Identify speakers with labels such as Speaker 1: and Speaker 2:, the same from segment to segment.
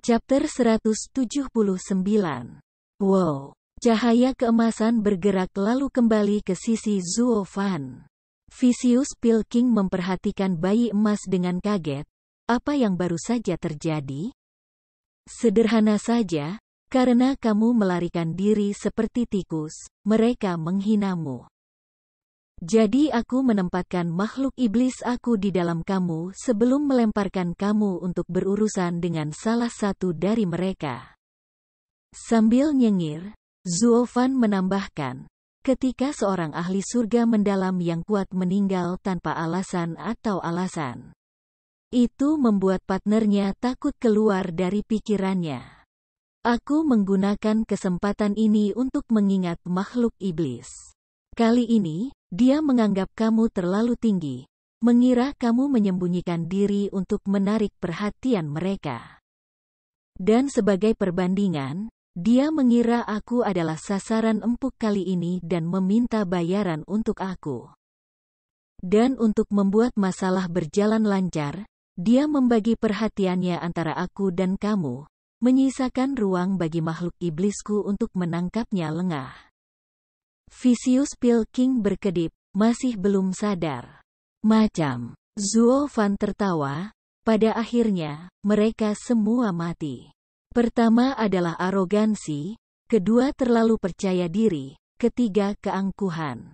Speaker 1: Chapter 179. Wow! Cahaya keemasan bergerak lalu kembali ke sisi Zuo Fan. Vicious Pilking memperhatikan bayi emas dengan kaget. Apa yang baru saja terjadi? Sederhana saja, karena kamu melarikan diri seperti tikus, mereka menghinamu. Jadi aku menempatkan makhluk iblis aku di dalam kamu sebelum melemparkan kamu untuk berurusan dengan salah satu dari mereka. Sambil nyengir, Zuo Fan menambahkan, ketika seorang ahli surga mendalam yang kuat meninggal tanpa alasan atau alasan. Itu membuat partnernya takut keluar dari pikirannya. Aku menggunakan kesempatan ini untuk mengingat makhluk iblis. Kali ini, dia menganggap kamu terlalu tinggi, mengira kamu menyembunyikan diri untuk menarik perhatian mereka. Dan sebagai perbandingan, dia mengira aku adalah sasaran empuk kali ini dan meminta bayaran untuk aku. Dan untuk membuat masalah berjalan lancar, dia membagi perhatiannya antara aku dan kamu, menyisakan ruang bagi makhluk iblisku untuk menangkapnya lengah. Vicious Pilking berkedip, masih belum sadar. Macam. Zuo Fan tertawa. Pada akhirnya, mereka semua mati. Pertama adalah arogansi, kedua terlalu percaya diri, ketiga keangkuhan.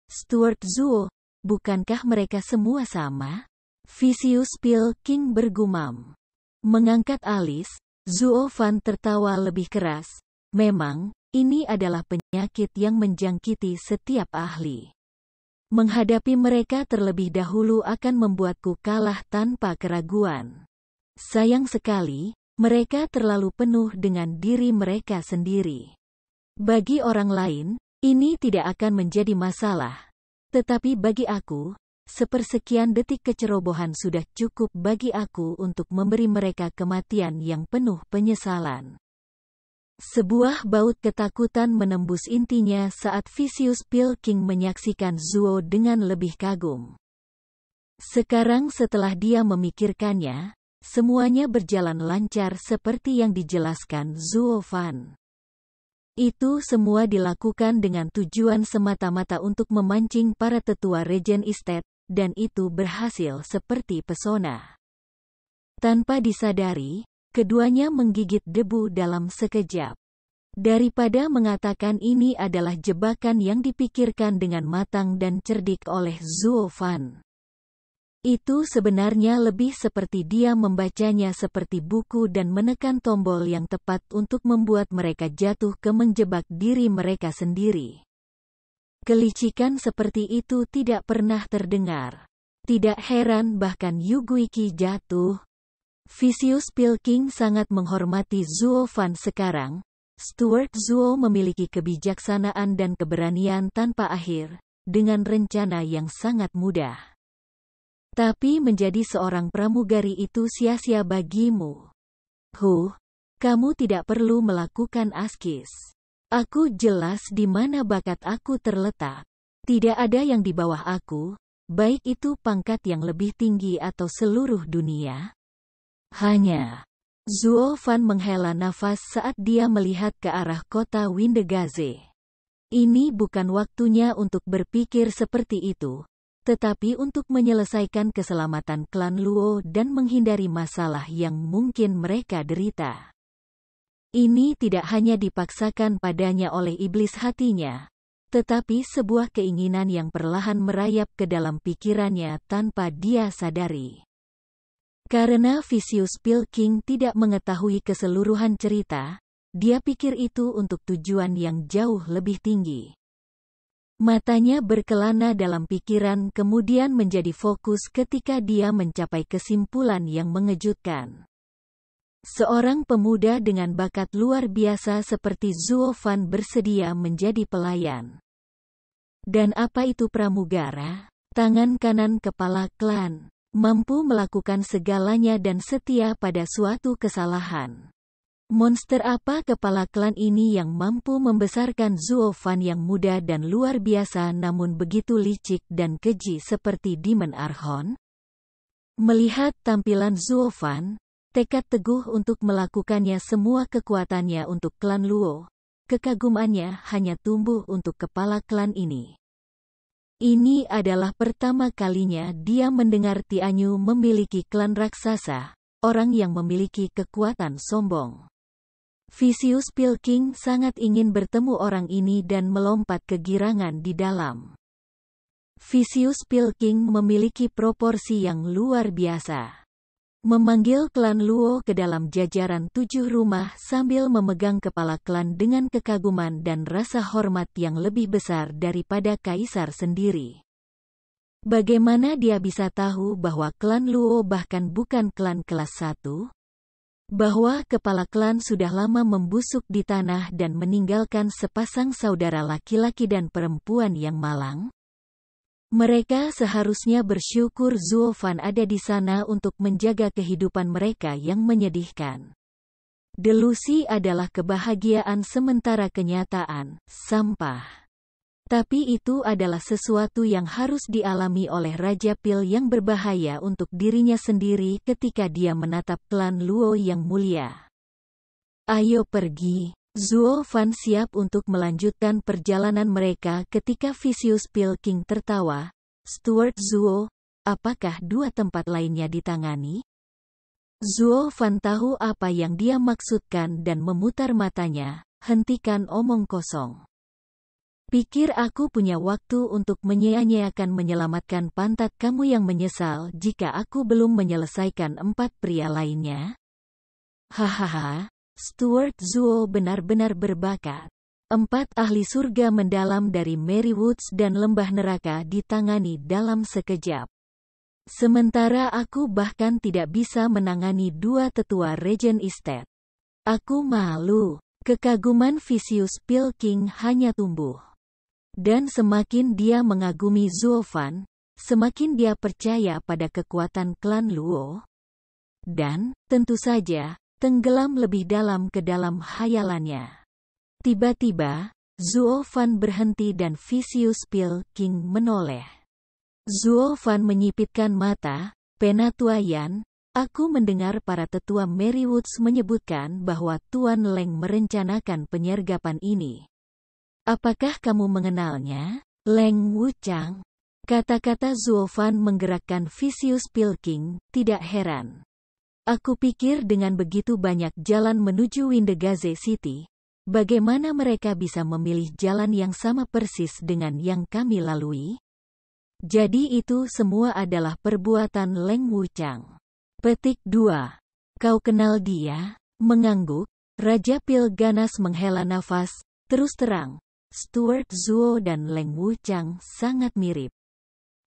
Speaker 1: Stuart Zuo, bukankah mereka semua sama? Vicious Pilking bergumam. Mengangkat alis, Zuo Fan tertawa lebih keras. Memang, ini adalah penyakit yang menjangkiti setiap ahli. Menghadapi mereka terlebih dahulu akan membuatku kalah tanpa keraguan. Sayang sekali, mereka terlalu penuh dengan diri mereka sendiri. Bagi orang lain, ini tidak akan menjadi masalah. Tetapi bagi aku, sepersekian detik kecerobohan sudah cukup bagi aku untuk memberi mereka kematian yang penuh penyesalan. Sebuah baut ketakutan menembus intinya saat Vicious Pilking menyaksikan Zuo dengan lebih kagum. Sekarang setelah dia memikirkannya, semuanya berjalan lancar seperti yang dijelaskan Zuo Fan. Itu semua dilakukan dengan tujuan semata-mata untuk memancing para tetua Regen Estate, dan itu berhasil seperti pesona. Tanpa disadari, keduanya menggigit debu dalam sekejap. Daripada mengatakan ini adalah jebakan yang dipikirkan dengan matang dan cerdik oleh Zuo Fan. Itu sebenarnya lebih seperti dia membacanya seperti buku dan menekan tombol yang tepat untuk membuat mereka jatuh ke menjebak diri mereka sendiri. Kelicikan seperti itu tidak pernah terdengar. Tidak heran bahkan Yu Guiqi jatuh. Vicious Pilking sangat menghormati Zuo Fan sekarang. Stuart Zuo memiliki kebijaksanaan dan keberanian tanpa akhir, dengan rencana yang sangat mudah. Tapi menjadi seorang pramugari itu sia-sia bagimu. Kamu tidak perlu melakukan askis. Aku jelas di mana bakat aku terletak. Tidak ada yang di bawah aku, baik itu pangkat yang lebih tinggi atau seluruh dunia. Hanya. Zuo Fan menghela nafas saat dia melihat ke arah kota Windegaze. Ini bukan waktunya untuk berpikir seperti itu, tetapi untuk menyelesaikan keselamatan klan Luo dan menghindari masalah yang mungkin mereka derita. Ini tidak hanya dipaksakan padanya oleh iblis hatinya, tetapi sebuah keinginan yang perlahan merayap ke dalam pikirannya tanpa dia sadari. Karena Vicious Pilking tidak mengetahui keseluruhan cerita, dia pikir itu untuk tujuan yang jauh lebih tinggi. Matanya berkelana dalam pikiran kemudian menjadi fokus ketika dia mencapai kesimpulan yang mengejutkan. Seorang pemuda dengan bakat luar biasa seperti Zuo Fan bersedia menjadi pelayan. Dan apa itu pramugara? Tangan kanan kepala klan. Mampu melakukan segalanya dan setia pada suatu kesalahan. Monster apa kepala klan ini yang mampu membesarkan Zuo Fan yang muda dan luar biasa namun begitu licik dan keji seperti Demon Archon? Melihat tampilan Zuo Fan, Tekad teguh untuk melakukannya semua kekuatannya untuk klan Luo. Kekagumannya hanya tumbuh untuk kepala klan ini. Ini adalah pertama kalinya dia mendengar Tianyu memiliki klan raksasa, orang yang memiliki kekuatan sombong. Vicious Pilking sangat ingin bertemu orang ini dan melompat kegirangan di dalam. Vicious Pilking memiliki proporsi yang luar biasa. Memanggil klan Luo ke dalam jajaran 7 rumah sambil memegang kepala klan dengan kekaguman dan rasa hormat yang lebih besar daripada kaisar sendiri. Bagaimana dia bisa tahu bahwa klan Luo bahkan bukan klan kelas 1? Bahwa kepala klan sudah lama membusuk di tanah dan meninggalkan sepasang saudara laki-laki dan perempuan yang malang? Mereka seharusnya bersyukur Zuo Fan ada di sana untuk menjaga kehidupan mereka yang menyedihkan. Delusi adalah kebahagiaan sementara kenyataan, sampah. Tapi itu adalah sesuatu yang harus dialami oleh Raja Pil yang berbahaya untuk dirinya sendiri ketika dia menatap klan Luo yang mulia. Ayo pergi. Zuo Fan siap untuk melanjutkan perjalanan mereka ketika Vicious Pilking tertawa. Stuart Zuo, apakah 2 tempat lainnya ditangani? Zuo Fan tahu apa yang dia maksudkan dan memutar matanya. Hentikan omong kosong. Pikir aku punya waktu untuk menyia-nyiakan menyelamatkan pantat kamu yang menyesal jika aku belum menyelesaikan 4 pria lainnya? Hahaha. Stuart Zuo benar-benar berbakat. 4 ahli surga mendalam dari Mary Woods dan lembah neraka ditangani dalam sekejap. Sementara aku bahkan tidak bisa menangani 2 tetua Regent Estate. Aku malu. Kekaguman Vicious Pilking hanya tumbuh. Dan semakin dia mengagumi Zuo Fan, semakin dia percaya pada kekuatan klan Luo. Dan, tentu saja, tenggelam lebih dalam ke dalam hayalannya. Tiba-tiba, Zuo Fan berhenti dan Vicious Pilking menoleh. Zuo Fan menyipitkan mata. Penatua Yan, aku mendengar para tetua Mary Woods menyebutkan bahwa Tuan Leng merencanakan penyergapan ini. Apakah kamu mengenalnya? Leng Wuchang. Kata-kata Zuo Fan menggerakkan Vicious Pilking, tidak heran. Aku pikir dengan begitu banyak jalan menuju Windegaze City, bagaimana mereka bisa memilih jalan yang sama persis dengan yang kami lalui? Jadi itu semua adalah perbuatan Leng Wuchang. Petik 2. Kau kenal dia? Mengangguk, Raja Pil ganas menghela nafas. Terus terang, Stuart Zuo dan Leng Wuchang sangat mirip.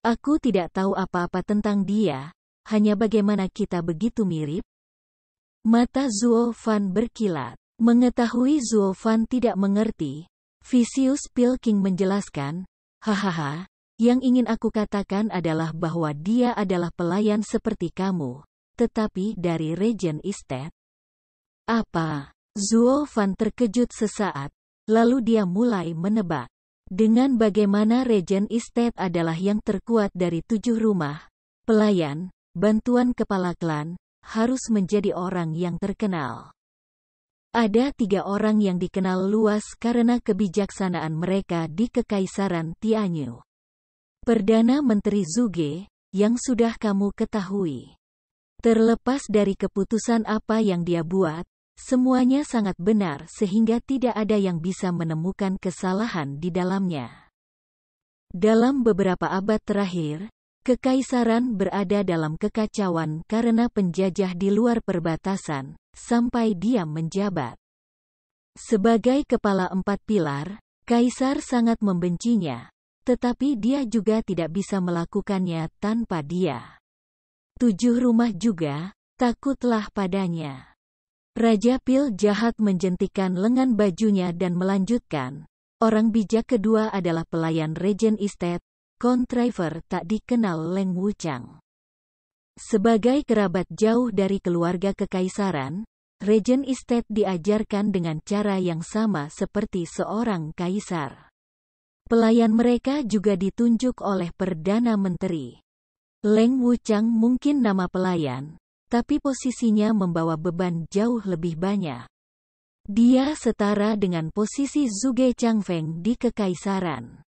Speaker 1: Aku tidak tahu apa-apa tentang dia. Hanya bagaimana kita begitu mirip? Mata Zuo Fan berkilat. Mengetahui Zuo Fan tidak mengerti, Vicious Pilking menjelaskan, hahaha, yang ingin aku katakan adalah bahwa dia adalah pelayan seperti kamu, tetapi dari Regent Estate. Apa? Zuo Fan terkejut sesaat, lalu dia mulai menebak. Dengan bagaimana Regent Estate adalah yang terkuat dari 7 rumah, pelayan, bantuan kepala klan, harus menjadi orang yang terkenal. Ada 3 orang yang dikenal luas karena kebijaksanaan mereka di Kekaisaran Tianyu. Perdana Menteri Zuge, yang sudah kamu ketahui. Terlepas dari keputusan apa yang dia buat, semuanya sangat benar sehingga tidak ada yang bisa menemukan kesalahan di dalamnya. Dalam beberapa abad terakhir, Kekaisaran berada dalam kekacauan karena penjajah di luar perbatasan, sampai dia menjabat. Sebagai kepala 4 pilar, Kaisar sangat membencinya, tetapi dia juga tidak bisa melakukannya tanpa dia. 7 rumah juga, takutlah padanya. Raja Pil jahat menjentikan lengan bajunya dan melanjutkan, orang bijak kedua adalah pelayan Regent Estate, kontriver tak dikenal Leng Wuchang. Sebagai kerabat jauh dari keluarga kekaisaran, Regent Estate diajarkan dengan cara yang sama seperti seorang kaisar. Pelayan mereka juga ditunjuk oleh Perdana Menteri. Leng Wuchang mungkin nama pelayan, tapi posisinya membawa beban jauh lebih banyak. Dia setara dengan posisi Zhuge Changfeng di Kekaisaran.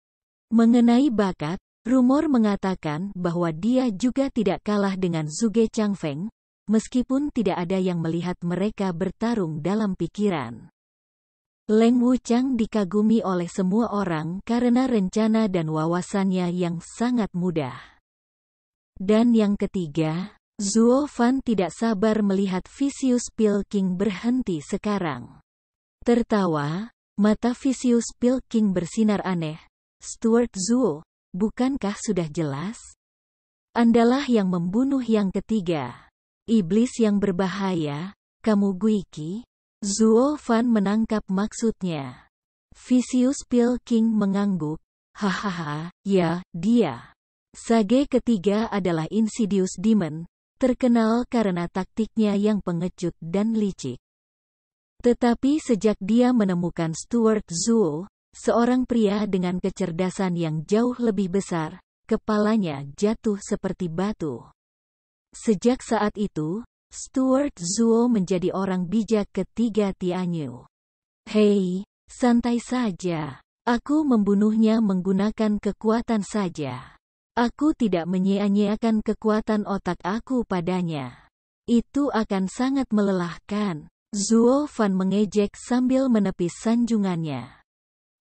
Speaker 1: Mengenai bakat, rumor mengatakan bahwa dia juga tidak kalah dengan Zhuge Changfeng, meskipun tidak ada yang melihat mereka bertarung dalam pikiran. Leng Wuchang dikagumi oleh semua orang karena rencana dan wawasannya yang sangat mudah. Dan yang ketiga, Zuo Fan tidak sabar melihat Vicious Pilking berhenti sekarang. Tertawa, mata Vicious Pilking bersinar aneh. Stuart Zuo, bukankah sudah jelas? Andalah yang membunuh yang ketiga. Iblis yang berbahaya, kamu Guiki? Zuo Fan menangkap maksudnya. Vicious Pilking mengangguk. Hahaha, ya, dia. Sage ketiga adalah Insidious Demon, terkenal karena taktiknya yang pengecut dan licik. Tetapi sejak dia menemukan Stuart Zuo, seorang pria dengan kecerdasan yang jauh lebih besar, kepalanya jatuh seperti batu. Sejak saat itu, Stuart Zuo menjadi orang bijak ketiga Tianyu. Hei, santai saja. Aku membunuhnya menggunakan kekuatan saja. Aku tidak menyia-nyiakan kekuatan otak aku padanya. Itu akan sangat melelahkan. Zuo Fan mengejek sambil menepis sanjungannya.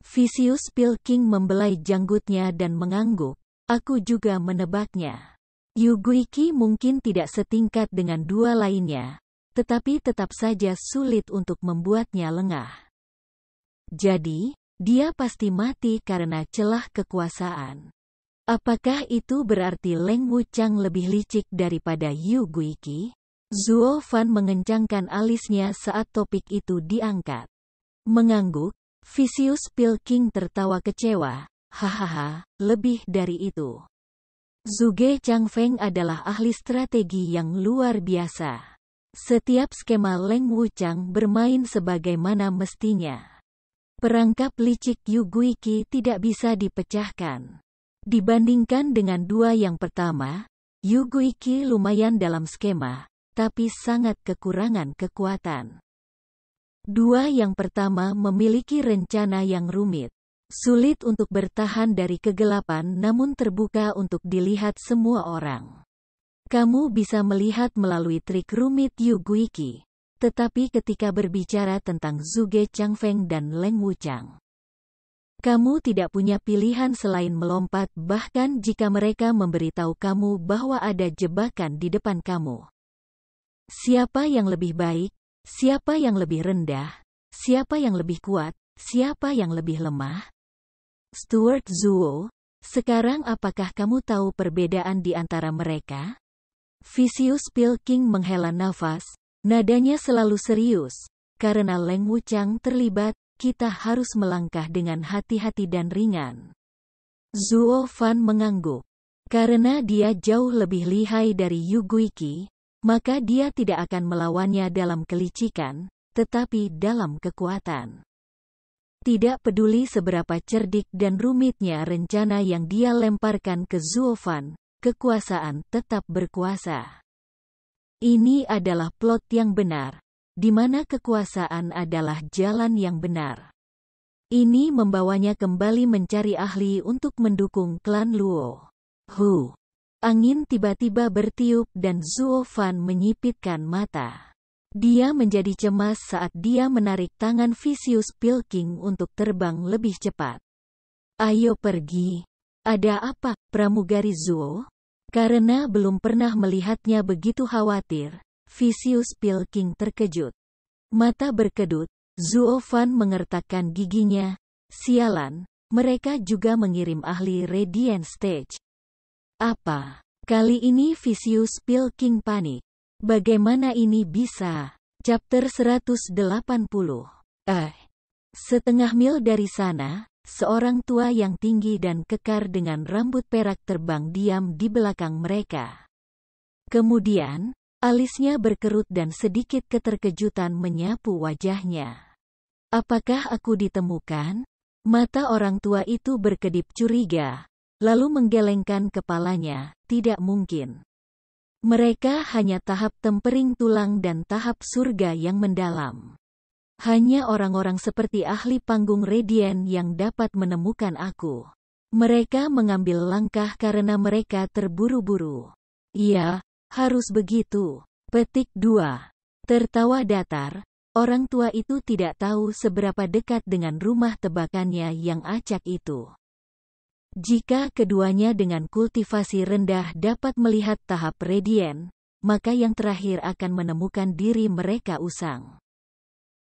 Speaker 1: Vicious Pilking membelai janggutnya dan mengangguk. Aku juga menebaknya. Yu Guiqi mungkin tidak setingkat dengan dua lainnya, tetapi tetap saja sulit untuk membuatnya lengah. Jadi, dia pasti mati karena celah kekuasaan. Apakah itu berarti Leng Wuchang lebih licik daripada Yu Guiqi? Zuo Fan mengencangkan alisnya saat topik itu diangkat. Mengangguk, Vicious Pilking tertawa kecewa. Hahaha, lebih dari itu. Zhuge Changfeng adalah ahli strategi yang luar biasa. Setiap skema Leng Wuchang bermain sebagaimana mestinya. Perangkap licik Yu Guiqi tidak bisa dipecahkan. Dibandingkan dengan dua yang pertama, Yu Guiqi lumayan dalam skema, tapi sangat kekurangan kekuatan. Dua yang pertama memiliki rencana yang rumit. Sulit untuk bertahan dari kegelapan namun terbuka untuk dilihat semua orang. Kamu bisa melihat melalui trik rumit Yu Guiqi. Tetapi ketika berbicara tentang Zhuge Changfeng dan Leng Wuchang, kamu tidak punya pilihan selain melompat bahkan jika mereka memberitahu kamu bahwa ada jebakan di depan kamu. Siapa yang lebih baik? Siapa yang lebih rendah? Siapa yang lebih kuat? Siapa yang lebih lemah? Stuart Zuo, sekarang apakah kamu tahu perbedaan di antara mereka? Vicious Pilking menghela nafas, nadanya selalu serius. Karena Leng Wuchang terlibat, kita harus melangkah dengan hati-hati dan ringan. Zuo Fan mengangguk. Karena dia jauh lebih lihai dari Yu Guiqi, maka dia tidak akan melawannya dalam kelicikan, tetapi dalam kekuatan. Tidak peduli seberapa cerdik dan rumitnya rencana yang dia lemparkan ke Zuo Fan, kekuasaan tetap berkuasa. Ini adalah plot yang benar, di mana kekuasaan adalah jalan yang benar. Ini membawanya kembali mencari ahli untuk mendukung klan Luo. Angin tiba-tiba bertiup dan Zuo Fan menyipitkan mata. Dia menjadi cemas saat dia menarik tangan Vicious Pilking untuk terbang lebih cepat. Ayo pergi. Ada apa, pramugari Zuo? Karena belum pernah melihatnya begitu khawatir, Vicious Pilking terkejut. Mata berkedut, Zuo Fan mengertakkan giginya. Sialan, mereka juga mengirim ahli Radiant Stage. Apa? Kali ini Vicious Pilking panik. Bagaimana ini bisa? Chapter 180. Setengah mil dari sana, seorang tua yang tinggi dan kekar dengan rambut perak terbang diam di belakang mereka. Kemudian, alisnya berkerut dan sedikit keterkejutan menyapu wajahnya. Apakah aku ditemukan? Mata orang tua itu berkedip curiga, lalu menggelengkan kepalanya. Tidak mungkin. Mereka hanya tahap tempering tulang dan tahap surga yang mendalam. Hanya orang-orang seperti ahli panggung Radiant yang dapat menemukan aku. Mereka mengambil langkah karena mereka terburu-buru. Iya, harus begitu. Petik 2. Tertawa datar, orang tua itu tidak tahu seberapa dekat dengan rumah tebakannya yang acak itu. Jika keduanya dengan kultivasi rendah dapat melihat tahap Radiant, maka yang terakhir akan menemukan diri mereka usang.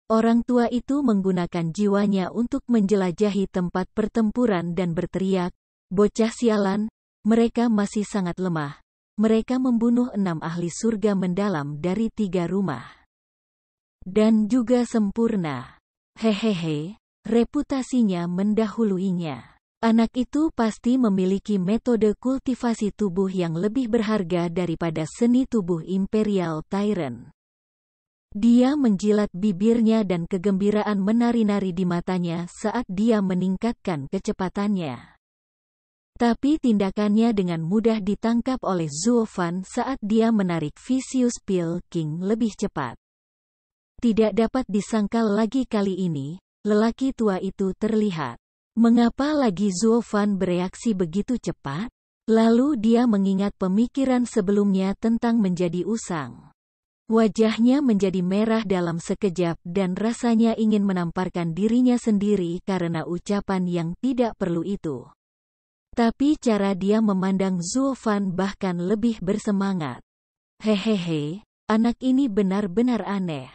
Speaker 1: Orang tua itu menggunakan jiwanya untuk menjelajahi tempat pertempuran dan berteriak, "Bocah sialan, mereka masih sangat lemah. Mereka membunuh 6 ahli surga mendalam dari 3 rumah. Dan juga sempurna. Hehehe, reputasinya mendahuluinya. Anak itu pasti memiliki metode kultivasi tubuh yang lebih berharga daripada seni tubuh Imperial Tyrant." Dia menjilat bibirnya dan kegembiraan menari-nari di matanya saat dia meningkatkan kecepatannya. Tapi tindakannya dengan mudah ditangkap oleh Zuo Fan saat dia menarik Vicious Pil King lebih cepat. Tidak dapat disangkal lagi kali ini, lelaki tua itu terlihat. Mengapa lagi Zuo Fan bereaksi begitu cepat? Lalu dia mengingat pemikiran sebelumnya tentang menjadi usang. Wajahnya menjadi merah dalam sekejap dan rasanya ingin menamparkan dirinya sendiri karena ucapan yang tidak perlu itu. Tapi cara dia memandang Zuo Fan bahkan lebih bersemangat. Hehehe, anak ini benar-benar aneh.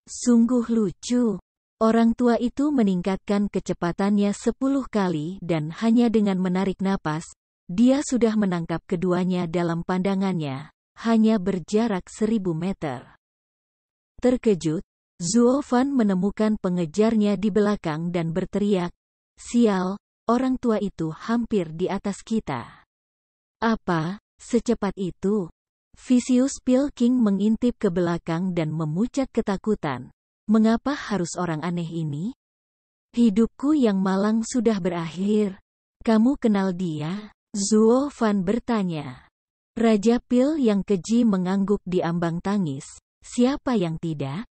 Speaker 1: Sungguh lucu. Orang tua itu meningkatkan kecepatannya 10 kali dan hanya dengan menarik napas, dia sudah menangkap keduanya dalam pandangannya. Hanya berjarak 1000 meter. Terkejut, Zuo Fan menemukan pengejarnya di belakang dan berteriak, "Sial, orang tua itu hampir di atas kita." Apa, secepat itu? Vicious Pil King mengintip ke belakang dan memucat ketakutan. Mengapa harus orang aneh ini? Hidupku yang malang sudah berakhir. Kamu kenal dia? Zuo Fan bertanya. Raja Pil yang keji mengangguk di ambang tangis. Siapa yang tidak?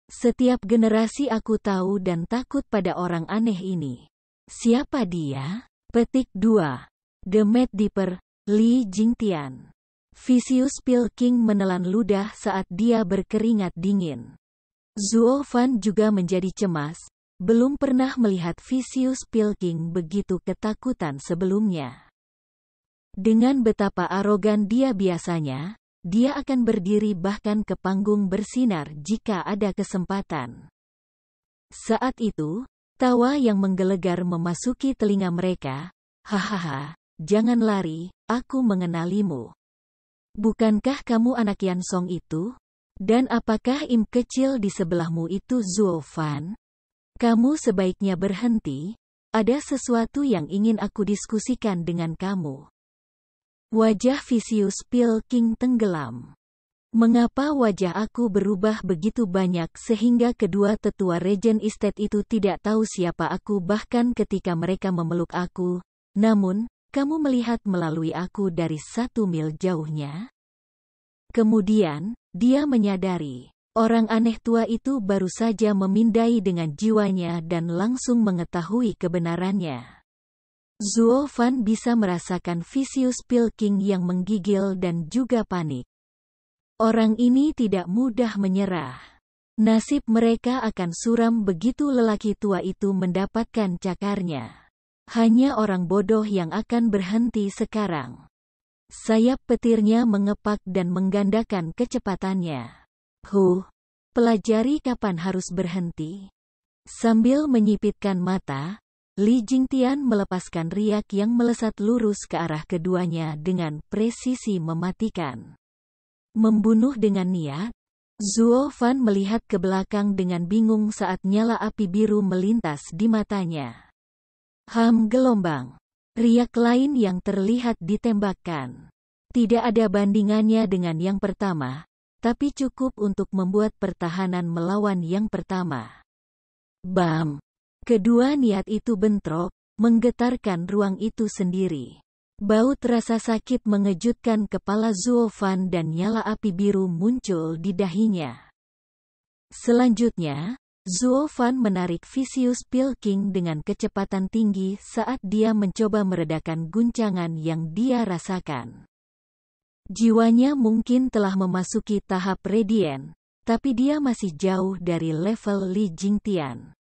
Speaker 1: Setiap generasi aku tahu dan takut pada orang aneh ini. Siapa dia? Petik 2. The Mad Dipper, Li Jingtian. Vicious Pil King menelan ludah saat dia berkeringat dingin. Zuo Fan juga menjadi cemas. Belum pernah melihat Vicious Pil King begitu ketakutan sebelumnya. Dengan betapa arogan dia biasanya, dia akan berdiri bahkan ke panggung bersinar jika ada kesempatan. Saat itu, tawa yang menggelegar memasuki telinga mereka. Hahaha, jangan lari, aku mengenalimu. Bukankah kamu anak Yansong itu? Dan apakah im kecil di sebelahmu itu Zuo Fan? Kamu sebaiknya berhenti, ada sesuatu yang ingin aku diskusikan dengan kamu. Wajah Vicious Pil King tenggelam. Mengapa wajah aku berubah begitu banyak sehingga kedua tetua Regent Estate itu tidak tahu siapa aku bahkan ketika mereka memeluk aku? Namun, kamu melihat melalui aku dari 1 mil jauhnya? Kemudian, dia menyadari, orang aneh tua itu baru saja memindai dengan jiwanya dan langsung mengetahui kebenarannya. Zuo Fan bisa merasakan Vicious Pil King yang menggigil dan juga panik. Orang ini tidak mudah menyerah. Nasib mereka akan suram begitu lelaki tua itu mendapatkan cakarnya. Hanya orang bodoh yang akan berhenti sekarang. Sayap petirnya mengepak dan menggandakan kecepatannya. Pelajari kapan harus berhenti. Sambil menyipitkan mata, Li Jingtian melepaskan riak yang melesat lurus ke arah keduanya dengan presisi mematikan. Membunuh dengan niat? Zuo Fan melihat ke belakang dengan bingung saat nyala api biru melintas di matanya. Gelombang. Riak lain yang terlihat ditembakkan. Tidak ada bandingannya dengan yang pertama, tapi cukup untuk membuat pertahanan melawan yang pertama. Bam! Kedua niat itu bentrok, menggetarkan ruang itu sendiri. Baut rasa sakit mengejutkan kepala Zuo Fan dan nyala api biru muncul di dahinya. Selanjutnya, Zuo Fan menarik Vicious Pil King dengan kecepatan tinggi saat dia mencoba meredakan guncangan yang dia rasakan. Jiwanya mungkin telah memasuki tahap Radiant, tapi dia masih jauh dari level Li Jingtian.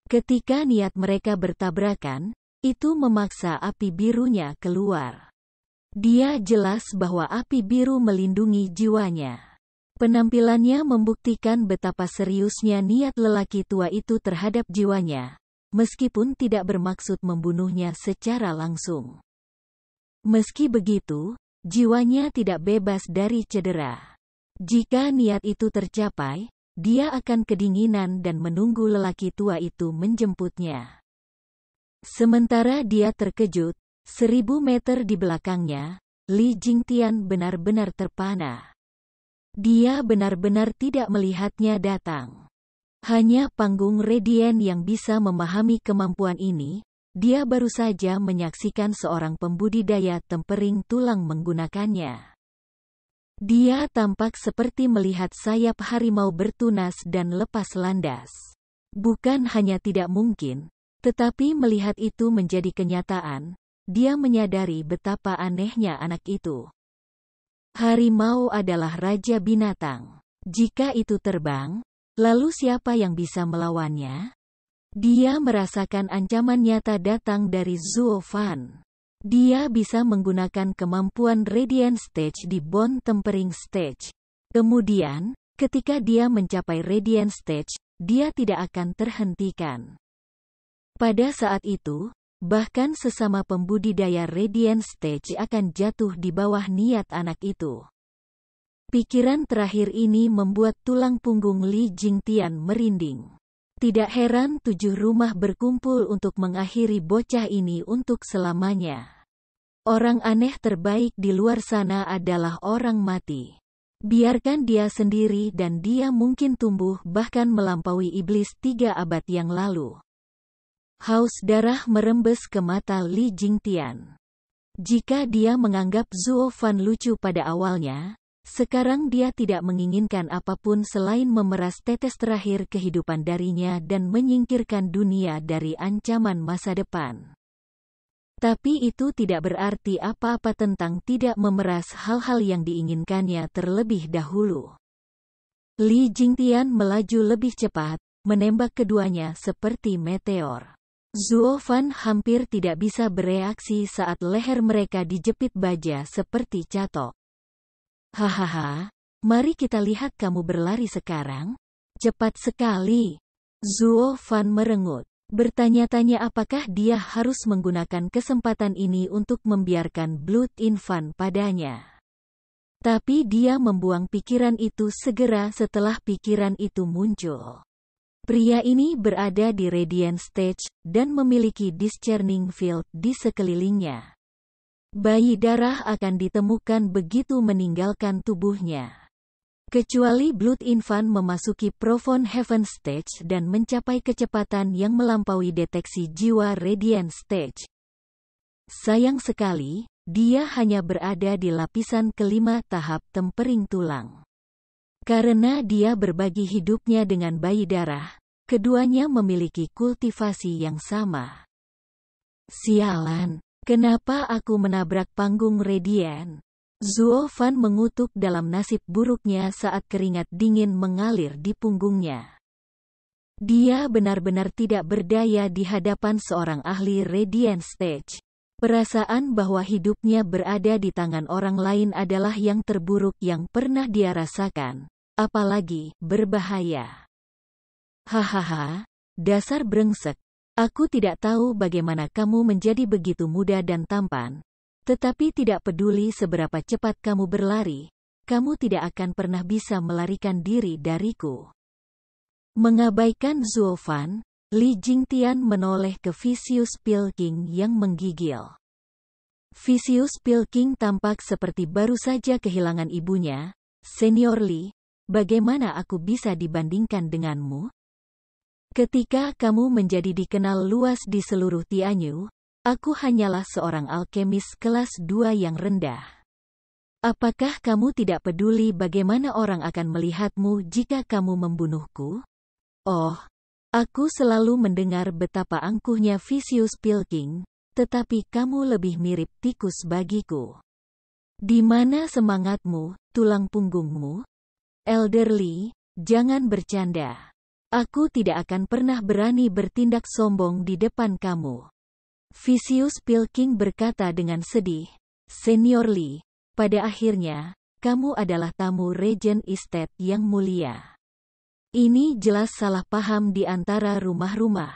Speaker 1: Ketika niat mereka bertabrakan, itu memaksa api birunya keluar. Dia jelas bahwa api biru melindungi jiwanya. Penampilannya membuktikan betapa seriusnya niat lelaki tua itu terhadap jiwanya, meskipun tidak bermaksud membunuhnya secara langsung. Meski begitu, jiwanya tidak bebas dari cedera. Jika niat itu tercapai, dia akan kedinginan dan menunggu lelaki tua itu menjemputnya. Sementara dia terkejut, 1000 meter di belakangnya, Li Jingtian benar-benar terpana. Dia benar-benar tidak melihatnya datang. Hanya panggung Radiant yang bisa memahami kemampuan ini. Dia baru saja menyaksikan seorang pembudidaya tempering tulang menggunakannya. Dia tampak seperti melihat sayap harimau bertunas dan lepas landas. Bukan hanya tidak mungkin, tetapi melihat itu menjadi kenyataan, dia menyadari betapa anehnya anak itu. Harimau adalah raja binatang. Jika itu terbang, lalu siapa yang bisa melawannya? Dia merasakan ancaman nyata datang dari Zuo Fan. Dia bisa menggunakan kemampuan Radiant Stage di Bone Tempering Stage. Kemudian, ketika dia mencapai Radiant Stage, dia tidak akan terhentikan. Pada saat itu, bahkan sesama pembudidaya Radiant Stage akan jatuh di bawah niat anak itu. Pikiran terakhir ini membuat tulang punggung Li Jingtian merinding. Tidak heran 7 rumah berkumpul untuk mengakhiri bocah ini untuk selamanya. Orang aneh terbaik di luar sana adalah orang mati. Biarkan dia sendiri dan dia mungkin tumbuh bahkan melampaui iblis 3 abad yang lalu. Haus darah merembes ke mata Li Jingtian. Jika dia menganggap Zuo Fan lucu pada awalnya, sekarang dia tidak menginginkan apapun selain memeras tetes terakhir kehidupan darinya dan menyingkirkan dunia dari ancaman masa depan. Tapi itu tidak berarti apa-apa tentang tidak memeras hal-hal yang diinginkannya terlebih dahulu. Li Jingtian melaju lebih cepat, menembak keduanya seperti meteor. Zuo Fan hampir tidak bisa bereaksi saat leher mereka dijepit baja seperti catok. Hahaha, mari kita lihat kamu berlari sekarang. Cepat sekali. Zuo Fan merengut. Bertanya-tanya apakah dia harus menggunakan kesempatan ini untuk membiarkan Blood Infant padanya. Tapi dia membuang pikiran itu segera setelah pikiran itu muncul. Pria ini berada di Radiant Stage, dan memiliki discerning field di sekelilingnya. Bayi darah akan ditemukan begitu meninggalkan tubuhnya. Kecuali Blood Infant memasuki Profound Heaven Stage dan mencapai kecepatan yang melampaui deteksi jiwa Radiant Stage. Sayang sekali, dia hanya berada di lapisan kelima tahap tempering tulang. Karena dia berbagi hidupnya dengan bayi darah, keduanya memiliki kultivasi yang sama. Sialan. Kenapa aku menabrak panggung Radiant? Zuo Fan mengutuk dalam nasib buruknya saat keringat dingin mengalir di punggungnya. Dia benar-benar tidak berdaya di hadapan seorang ahli Radiant Stage. Perasaan bahwa hidupnya berada di tangan orang lain adalah yang terburuk yang pernah dia rasakan, apalagi berbahaya. Hahaha, dasar brengsek. Aku tidak tahu bagaimana kamu menjadi begitu muda dan tampan, tetapi tidak peduli seberapa cepat kamu berlari, kamu tidak akan pernah bisa melarikan diri dariku. Mengabaikan Zuo Fan, Li Jingtian menoleh ke Vicious Pil King yang menggigil. Vicious Pil King tampak seperti baru saja kehilangan ibunya. Senior Li, bagaimana aku bisa dibandingkan denganmu? Ketika kamu menjadi dikenal luas di seluruh Tianyu, Aku hanyalah seorang alkemis kelas 2 yang rendah. Apakah kamu tidak peduli bagaimana orang akan melihatmu jika kamu membunuhku? Oh, aku selalu mendengar betapa angkuhnya Vicious Pilking, tetapi kamu lebih mirip tikus bagiku. Di mana semangatmu, tulang punggungmu? Elderly, jangan bercanda. Aku tidak akan pernah berani bertindak sombong di depan kamu. Vicious Pilking berkata dengan sedih, Senior Lee, pada akhirnya, kamu adalah tamu Regent Estate yang mulia. Ini jelas salah paham di antara rumah-rumah.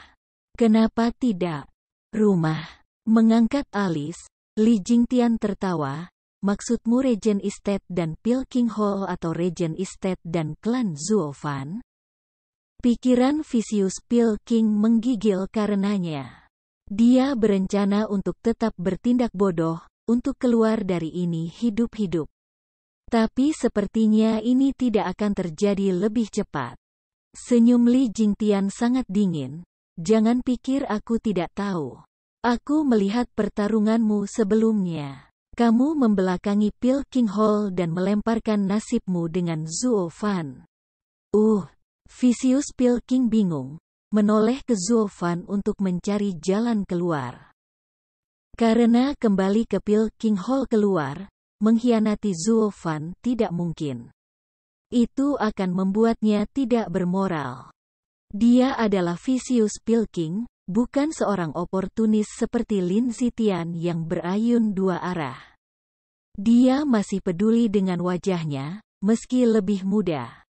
Speaker 1: Kenapa tidak? Rumah. Mengangkat alis, Li Jingtian tertawa, maksudmu Regent Estate dan Pilking Hall atau Regent Estate dan klan Zuofan? Pikiran Vicious Pilking menggigil karenanya. Dia berencana untuk tetap bertindak bodoh, untuk keluar dari ini hidup-hidup. Tapi sepertinya ini tidak akan terjadi lebih cepat. Senyum Li Jingtian sangat dingin. Jangan pikir aku tidak tahu. Aku melihat pertarunganmu sebelumnya. Kamu membelakangi Pilking Hall dan melemparkan nasibmu dengan Zuofan. Vicious Pilking bingung. Menoleh ke Zuofan untuk mencari jalan keluar. Karena kembali ke Pilking Hall keluar, mengkhianati Zuofan tidak mungkin. Itu akan membuatnya tidak bermoral. Dia adalah Vicious Pilking, bukan seorang oportunis seperti Lin Zitian yang berayun dua arah. Dia masih peduli dengan wajahnya, meski lebih muda.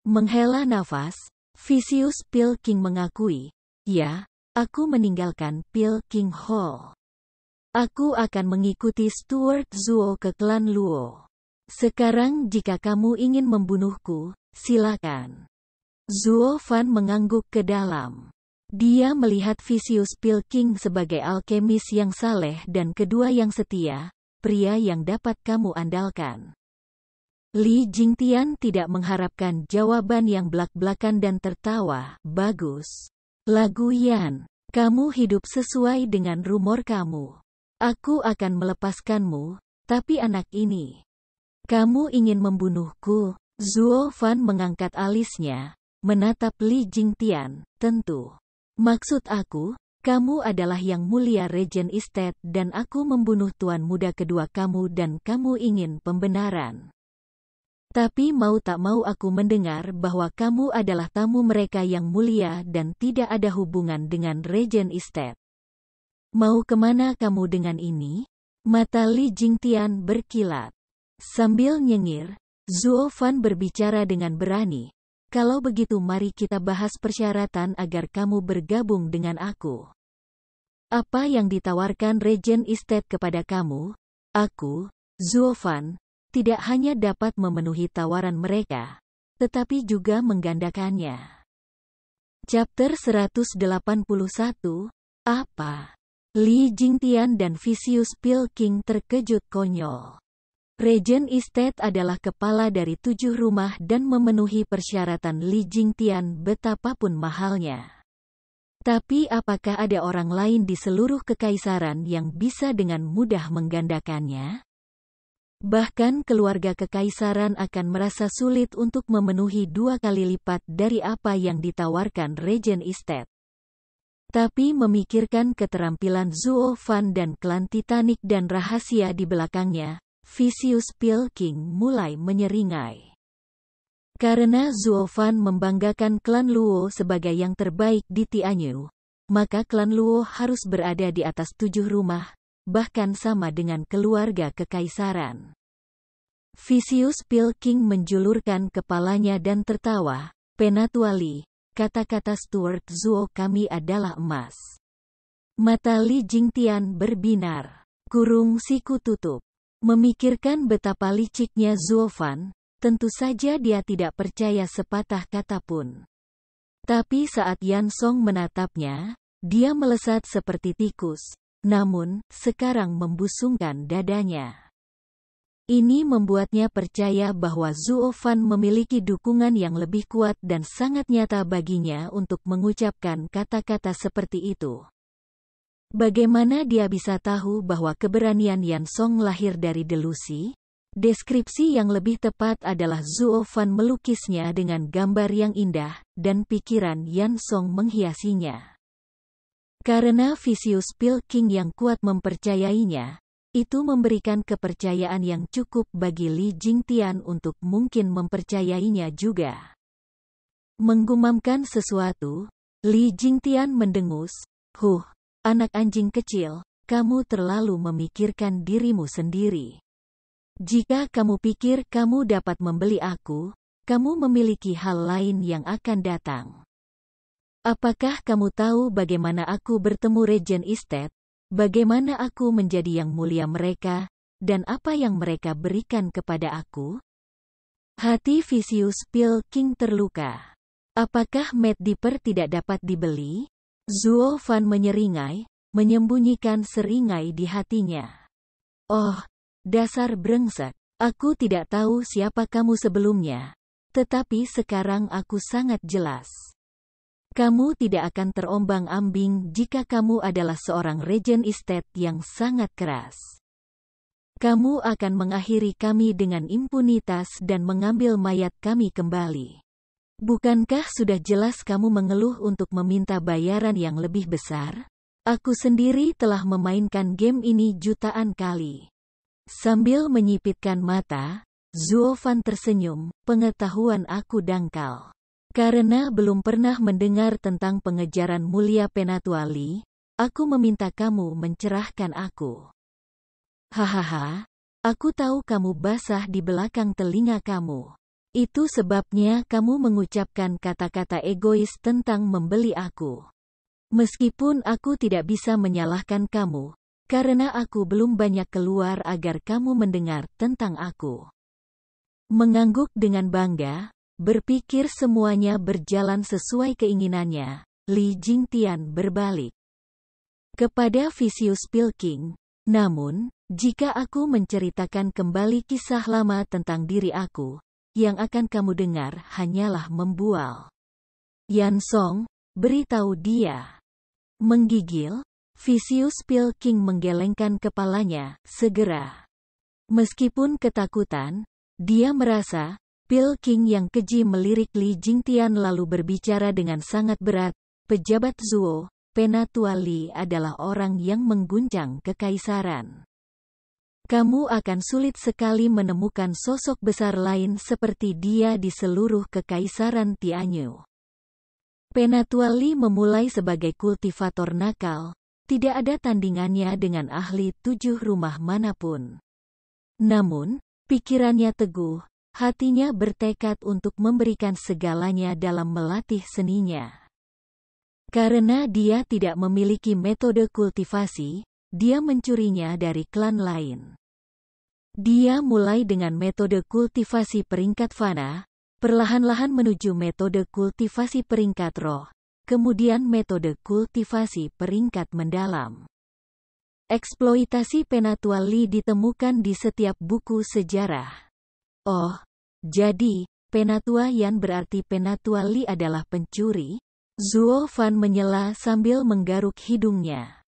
Speaker 1: Menghela nafas, Vicious Pilking mengakui, ya, aku meninggalkan Pilking Hall. Aku akan mengikuti Stuart Zuo ke klan Luo. Sekarang jika kamu ingin membunuhku, silakan. Zuofan mengangguk ke dalam. Dia melihat Vicious Pilking sebagai alkemis yang saleh dan kedua yang setia, pria yang dapat kamu andalkan. Li Jingtian tidak mengharapkan jawaban yang belak-belakan dan tertawa. Bagus. Lagu Yan, kamu hidup sesuai dengan rumor kamu. Aku akan melepaskanmu, tapi anak ini. Kamu ingin membunuhku? Zuofan mengangkat alisnya, menatap Li Jingtian, tentu. Maksud aku, kamu adalah yang mulia Regent Estate dan aku membunuh tuan muda kedua kamu dan kamu ingin pembenaran. Tapi mau tak mau aku mendengar bahwa kamu adalah tamu mereka yang mulia dan tidak ada hubungan dengan Regent Estate. Mau kemana kamu dengan ini? Mata Li Jingtian berkilat. Sambil nyengir, Zuofan berbicara dengan berani. Kalau begitu mari kita bahas persyaratan agar kamu bergabung dengan aku. Apa yang ditawarkan Regent Estate kepada kamu? Aku, Zuofan, tidak hanya dapat memenuhi tawaran mereka, tetapi juga menggandakannya. Chapter 181, Apa? Li Jingtian dan Vicious Pilking terkejut konyol. Regent Estate adalah kepala dari 7 rumah dan memenuhi persyaratan Li Jingtian betapapun mahalnya. Tapi apakah ada orang lain di seluruh kekaisaran yang bisa dengan mudah menggandakannya? Bahkan keluarga kekaisaran akan merasa sulit untuk memenuhi 2 kali lipat dari apa yang ditawarkan Regent Estate. Tapi memikirkan keterampilan Zuofan dan klan Titanic dan rahasia di belakangnya, Vicious Pilking mulai menyeringai. Karena Zuofan membanggakan klan Luo sebagai yang terbaik di Tianyu, maka klan Luo harus berada di atas 7 rumah, bahkan sama dengan keluarga kekaisaran. Vicious Pilking menjulurkan kepalanya dan tertawa, Penatua Li, kata-kata Stuart Zuo kami adalah emas. Mata Li Jingtian berbinar, kurung siku tutup. Memikirkan betapa liciknya Zuofan, tentu saja dia tidak percaya sepatah kata pun. Tapi saat Yan Song menatapnya, dia melesat seperti tikus. Namun, sekarang membusungkan dadanya. Ini membuatnya percaya bahwa Zuofan memiliki dukungan yang lebih kuat dan sangat nyata baginya untuk mengucapkan kata-kata seperti itu. Bagaimana dia bisa tahu bahwa keberanian Yan Song lahir dari delusi? Deskripsi yang lebih tepat adalah Zuo Fan melukisnya dengan gambar yang indah, dan pikiran Yan Song menghiasinya. Karena Vicious Pill King yang kuat mempercayainya, itu memberikan kepercayaan yang cukup bagi Li Jingtian untuk mungkin mempercayainya juga. Menggumamkan sesuatu, Li Jingtian mendengus, anak anjing kecil, kamu terlalu memikirkan dirimu sendiri. Jika kamu pikir kamu dapat membeli aku, kamu memiliki hal lain yang akan datang. Apakah kamu tahu bagaimana aku bertemu Regent Estate, bagaimana aku menjadi yang mulia mereka, dan apa yang mereka berikan kepada aku? Hati Vicious Pill King terluka. Apakah Mad Dipper tidak dapat dibeli? Zuo Fan menyeringai, menyembunyikan seringai di hatinya. Oh, dasar brengsek. Aku tidak tahu siapa kamu sebelumnya, tetapi sekarang aku sangat jelas. Kamu tidak akan terombang-ambing jika kamu adalah seorang Regent Estate yang sangat keras. Kamu akan mengakhiri kami dengan impunitas dan mengambil mayat kami kembali. Bukankah sudah jelas kamu mengeluh untuk meminta bayaran yang lebih besar? Aku sendiri telah memainkan game ini jutaan kali. Sambil menyipitkan mata, Zuo Fan tersenyum, pengetahuan aku dangkal. Karena belum pernah mendengar tentang pengejaran mulia Penatua Li, aku meminta kamu mencerahkan aku. Hahaha, aku tahu kamu basah di belakang telinga kamu. Itu sebabnya kamu mengucapkan kata-kata egois tentang membeli aku. Meskipun aku tidak bisa menyalahkan kamu, karena aku belum banyak keluar agar kamu mendengar tentang aku. Mengangguk dengan bangga, berpikir semuanya berjalan sesuai keinginannya, Li Jingtian berbalik kepada Vicious Pill King. Namun, jika aku menceritakan kembali kisah lama tentang diri aku, yang akan kamu dengar hanyalah membual. Yan Song, beritahu dia. Menggigil, Vicious Pill King menggelengkan kepalanya, segera. Meskipun ketakutan, dia merasa, Pill King yang keji melirik Li Jingtian lalu berbicara dengan sangat berat, pejabat Zuo, Penatua Li adalah orang yang mengguncang kekaisaran. Kamu akan sulit sekali menemukan sosok besar lain seperti dia di seluruh kekaisaran Tianyu. Penatua Li memulai sebagai kultivator nakal, tidak ada tandingannya dengan ahli 7 rumah manapun. Namun, pikirannya teguh, hatinya bertekad untuk memberikan segalanya dalam melatih seninya. Karena dia tidak memiliki metode kultivasi, dia mencurinya dari klan lain. Dia mulai dengan metode kultivasi peringkat fana, perlahan-lahan menuju metode kultivasi peringkat roh, kemudian metode kultivasi peringkat mendalam. Eksploitasi Penatua Li ditemukan di setiap buku sejarah. Oh, jadi, Penatua Yan berarti Penatua Li adalah pencuri? Zuo Fan menyela sambil menggaruk hidungnya.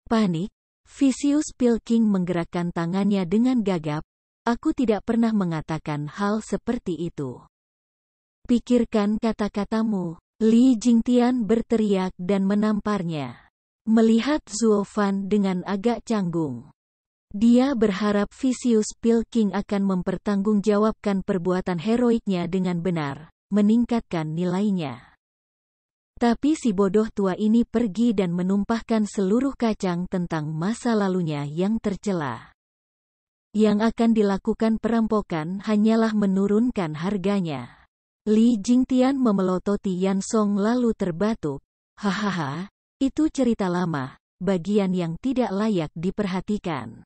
Speaker 1: Panik, Vicious Pill King menggerakkan tangannya dengan gagap, aku tidak pernah mengatakan hal seperti itu. Pikirkan kata-katamu. Li Jingtian berteriak dan menamparnya. Melihat Zuo Fan dengan agak canggung. Dia berharap Vicious Pill King akan mempertanggungjawabkan perbuatan heroiknya dengan benar, meningkatkan nilainya. Tapi si bodoh tua ini pergi dan menumpahkan seluruh kacang tentang masa lalunya yang tercela. Yang akan dilakukan perampokan hanyalah menurunkan harganya. Li Jingtian memelototi Yan Song lalu terbatuk. Hahaha, itu cerita lama, bagian yang tidak layak diperhatikan.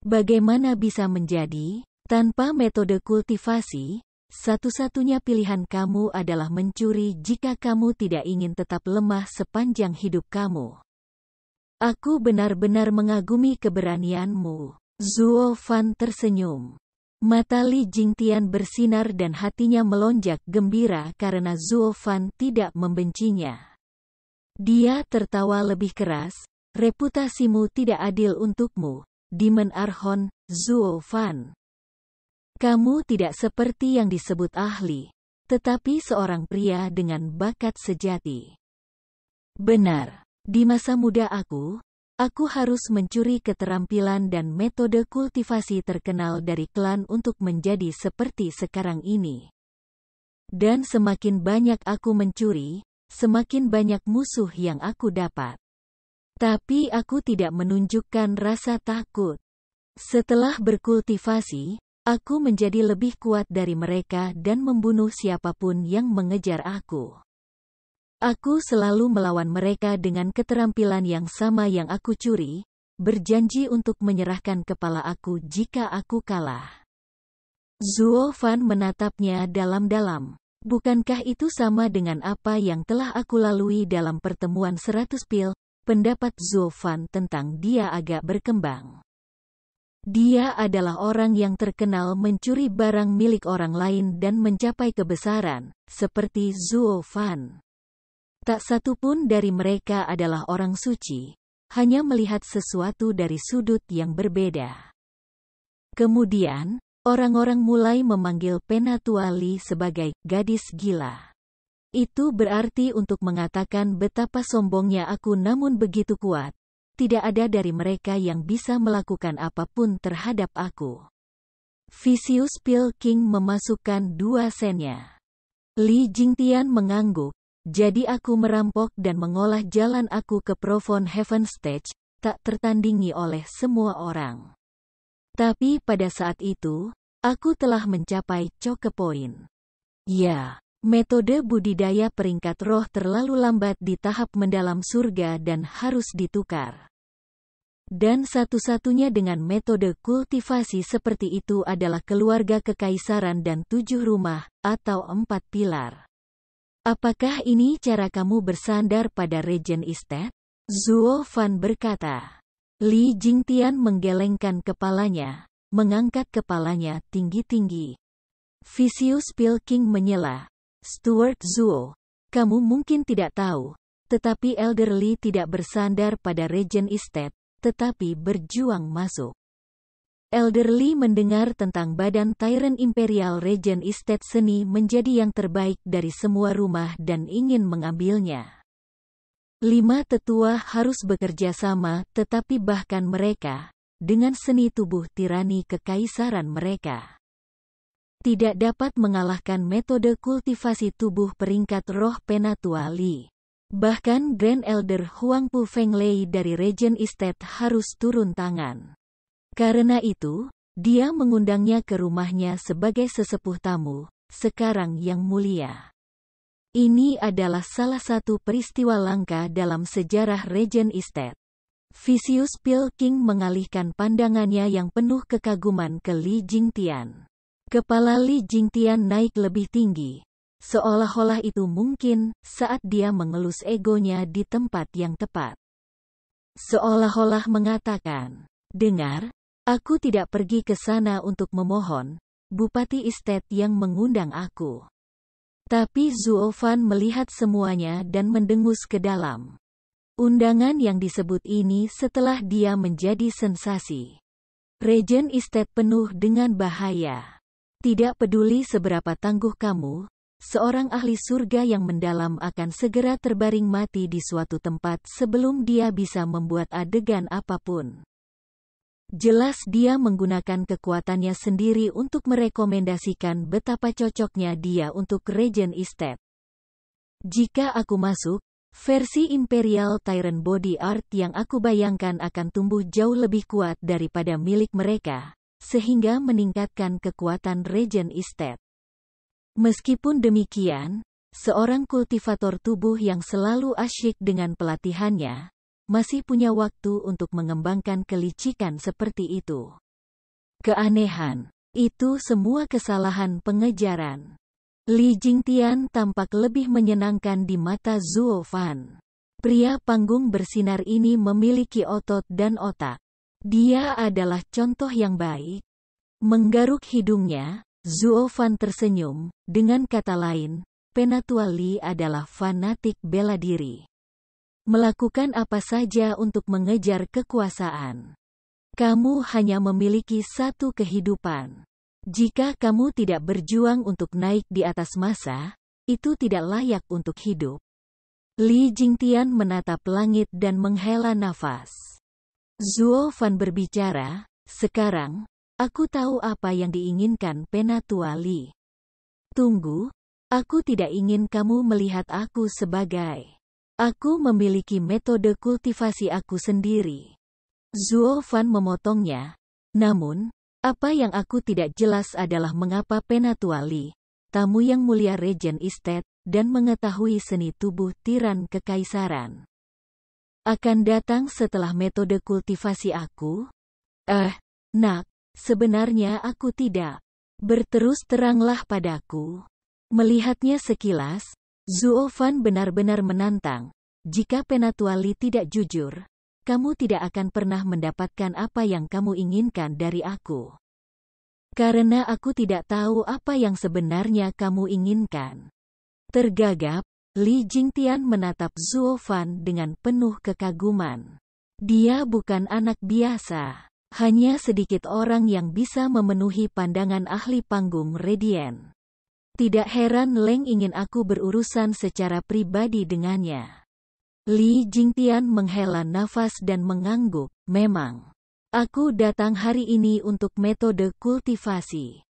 Speaker 1: Bagaimana bisa menjadi, tanpa metode kultivasi, satu-satunya pilihan kamu adalah mencuri jika kamu tidak ingin tetap lemah sepanjang hidup kamu. Aku benar-benar mengagumi keberanianmu. Zuo Fan tersenyum. Mata Li Jingtian bersinar dan hatinya melonjak gembira karena Zuo Fan tidak membencinya. Dia tertawa lebih keras, Reputasimu tidak adil untukmu, Demon Archon, Zuo Fan. Kamu tidak seperti yang disebut ahli, tetapi seorang pria dengan bakat sejati. Benar, di masa muda aku harus mencuri keterampilan dan metode kultivasi terkenal dari klan untuk menjadi seperti sekarang ini. Dan semakin banyak aku mencuri, semakin banyak musuh yang aku dapat. Tapi aku tidak menunjukkan rasa takut. Setelah berkultivasi, aku menjadi lebih kuat dari mereka dan membunuh siapapun yang mengejar aku. Aku selalu melawan mereka dengan keterampilan yang sama yang aku curi, berjanji untuk menyerahkan kepala aku jika aku kalah. Zuo Fan menatapnya dalam-dalam. Bukankah itu sama dengan apa yang telah aku lalui dalam pertemuan 100 pil? Pendapat Zuo Fan tentang dia agak berkembang. Dia adalah orang yang terkenal mencuri barang milik orang lain dan mencapai kebesaran, seperti Zuo Fan. Tak satu pun dari mereka adalah orang suci, hanya melihat sesuatu dari sudut yang berbeda. Kemudian, orang-orang mulai memanggil Penatua Li sebagai gadis gila. Itu berarti untuk mengatakan betapa sombongnya aku, namun begitu kuat. Tidak ada dari mereka yang bisa melakukan apapun terhadap aku. Vicious Pill King memasukkan 2 sennya. Li Jingtian mengangguk. Jadi aku merampok dan mengolah jalan aku ke Profound Heaven Stage, tak tertandingi oleh semua orang. Tapi pada saat itu, aku telah mencapai choke point. Ya. Metode budidaya peringkat roh terlalu lambat di tahap mendalam surga dan harus ditukar. Dan satu-satunya dengan metode kultivasi seperti itu adalah keluarga kekaisaran dan 7 rumah, atau 4 pilar. Apakah ini cara kamu bersandar pada Regent Estate? Zuo Fan berkata. Li Jingtian menggelengkan kepalanya, mengangkat kepalanya tinggi-tinggi. Vicious Pill King menyela. Stuart Zuo, kamu mungkin tidak tahu, tetapi Elder Li tidak bersandar pada Regent Estate, tetapi berjuang masuk. Elder Li mendengar tentang badan Tyrant Imperial Regent Estate seni menjadi yang terbaik dari semua rumah dan ingin mengambilnya. 5 tetua harus bekerja sama, tetapi bahkan mereka, dengan seni tubuh tirani kekaisaran mereka, tidak dapat mengalahkan metode kultivasi tubuh peringkat roh Penatua Li. Bahkan Grand Elder Huangpu Fenglei dari Regent Estate harus turun tangan. Karena itu, dia mengundangnya ke rumahnya sebagai sesepuh tamu, sekarang yang mulia. Ini adalah salah satu peristiwa langka dalam sejarah Regent Estate. Vicious Pill King mengalihkan pandangannya yang penuh kekaguman ke Li Jingtian. Kepala Li Jingtian naik lebih tinggi, seolah-olah itu mungkin saat dia mengelus egonya di tempat yang tepat. Seolah-olah mengatakan, dengar, aku tidak pergi ke sana untuk memohon, Bupati Estate yang mengundang aku. Tapi Zuo Fan melihat semuanya dan mendengus ke dalam. Undangan yang disebut ini setelah dia menjadi sensasi. Regent Estate penuh dengan bahaya. Tidak peduli seberapa tangguh kamu, seorang ahli surga yang mendalam akan segera terbaring mati di suatu tempat sebelum dia bisa membuat adegan apapun. Jelas dia menggunakan kekuatannya sendiri untuk merekomendasikan betapa cocoknya dia untuk Regent Estate. Jika aku masuk, versi Imperial Tyrant Body Art yang aku bayangkan akan tumbuh jauh lebih kuat daripada milik mereka, sehingga meningkatkan kekuatan Regent Estate. Meskipun demikian, seorang kultivator tubuh yang selalu asyik dengan pelatihannya, masih punya waktu untuk mengembangkan kelicikan seperti itu. Keanehan, itu semua kesalahan pengejaran. Li Jingtian tampak lebih menyenangkan di mata Zuo Fan. Pria panggung bersinar ini memiliki otot dan otak. Dia adalah contoh yang baik. Menggaruk hidungnya, Zuo Fan tersenyum, dengan kata lain, Penatua Li adalah fanatik bela diri. Melakukan apa saja untuk mengejar kekuasaan. Kamu hanya memiliki satu kehidupan. Jika kamu tidak berjuang untuk naik di atas massa, itu tidak layak untuk hidup. Li Jingtian menatap langit dan menghela nafas. Zuo Fan berbicara, sekarang, aku tahu apa yang diinginkan Penatua Li. Tunggu, aku tidak ingin kamu melihat aku sebagai. Aku memiliki metode kultivasi aku sendiri. Zuo Fan memotongnya. Namun, apa yang aku tidak jelas adalah mengapa Penatua Li, tamu yang mulia Regent Estate, dan mengetahui seni tubuh tiran kekaisaran, akan datang setelah metode kultivasi aku? Nak, sebenarnya aku tidak. Berterus teranglah padaku. Melihatnya sekilas, Zuo Fan benar-benar menantang. Jika Penatua Li tidak jujur, kamu tidak akan pernah mendapatkan apa yang kamu inginkan dari aku. Karena aku tidak tahu apa yang sebenarnya kamu inginkan. Tergagap, Li Jingtian menatap Zuo Fan dengan penuh kekaguman. Dia bukan anak biasa. Hanya sedikit orang yang bisa memenuhi pandangan ahli panggung Radiant. Tidak heran Leng ingin aku berurusan secara pribadi dengannya. Li Jingtian menghela nafas dan mengangguk. Memang. Aku datang hari ini untuk metode kultivasi.